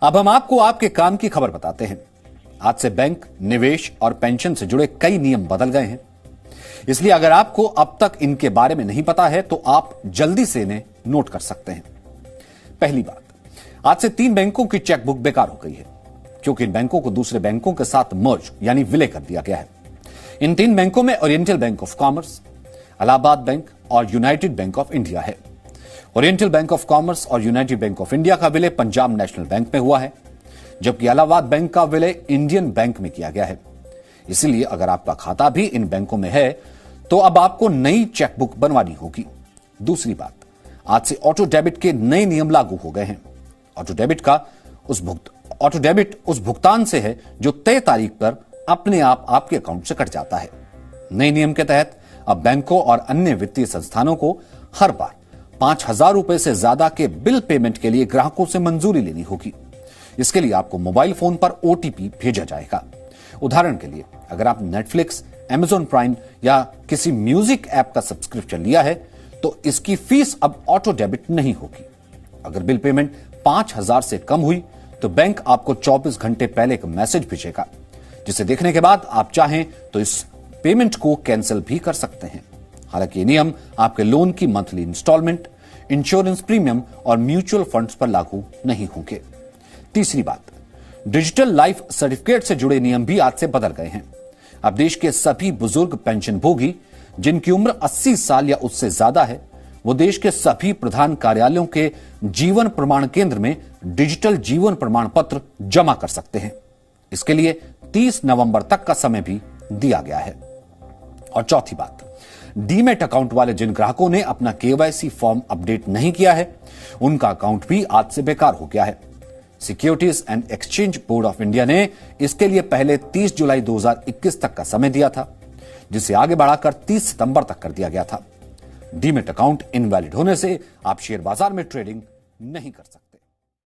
अब हम आपको आपके काम की खबर बताते हैं। आज से बैंक, निवेश और पेंशन से जुड़े कई नियम बदल गए हैं। इसलिए अगर आपको अब तक इनके बारे में नहीं पता है तो आप जल्दी से इन्हें नोट कर सकते हैं। पहली बात, आज से 3 बैंकों की चेकबुक बेकार हो गई है, क्योंकि इन बैंकों को दूसरे बैंकों के साथ मर्ज यानी विलय कर दिया गया है। इन 3 बैंकों में oriental bank of commerce, Allahabad bank और यूनाइटेड बैंक ऑफ इंडिया है। ओरिएंटल बैंक ऑफ कॉमर्स और यूनाइटेड बैंक ऑफ इंडिया का विलय पंजाब नेशनल बैंक में हुआ है, जबकि इलाहाबाद बैंक का विलय इंडियन बैंक में किया गया है। इसलिए अगर आपका खाता भी इन बैंकों में है तो अब आपको नई चेकबुक बनवानी होगी। दूसरी बात, आज से ऑटो डेबिट के नए नियम लागू हो गए हैं। ऑटो डेबिट उस भुगतान से है जो तय तारीख पर अपने आप आपके अकाउंट से कट जाता है। नए नियम के तहत अब बैंकों और अन्य वित्तीय संस्थानों को हर बार 5,000 रुपए से ज्यादा के बिल पेमेंट के लिए ग्राहकों से मंजूरी लेनी होगी। इसके लिए आपको मोबाइल फोन पर ओटीपी भेजा जाएगा। उदाहरण के लिए, अगर आप नेटफ्लिक्स, अमेज़न प्राइम या किसी म्यूजिक ऐप का सब्सक्रिप्शन लिया है तो इसकी फीस अब ऑटो डेबिट नहीं होगी। अगर बिल पेमेंट 5,000 से कम हुई तो बैंक आपको 24 घंटे पहले एक मैसेज भेजेगा, जिसे देखने के बाद आप चाहें तो इस पेमेंट को कैंसिल भी कर सकते हैं। हालांकि ये नियम आपके लोन की मंथली इंस्टॉलमेंट, इंश्योरेंस प्रीमियम और म्यूचुअल फंड्स पर लागू नहीं होंगे। तीसरी बात, डिजिटल लाइफ सर्टिफिकेट से जुड़े नियम भी आज से बदल गए हैं। अब देश के सभी बुजुर्ग पेंशन भोगी जिनकी उम्र 80 साल या उससे ज्यादा है, वो देश के सभी प्रधान कार्यालयों के जीवन प्रमाण केंद्र में डिजिटल जीवन प्रमाण पत्र जमा कर सकते हैं। इसके लिए 30 नवंबर तक का समय भी दिया गया है। और चौथी बात, डीमैट अकाउंट वाले जिन ग्राहकों ने अपना केवाईसी फॉर्म अपडेट नहीं किया है, उनका अकाउंट भी आज से बेकार हो गया है। Securities and exchange board of India ने इसके लिए पहले 30 जुलाई 2021 तक का समय दिया था, जिसे आगे बढ़ाकर 30 सितंबर तक कर दिया गया था। डीमैट अकाउंट इनवैलिड होने से आप शेयर बाजार में ट्रेडिंग नहीं कर सकते।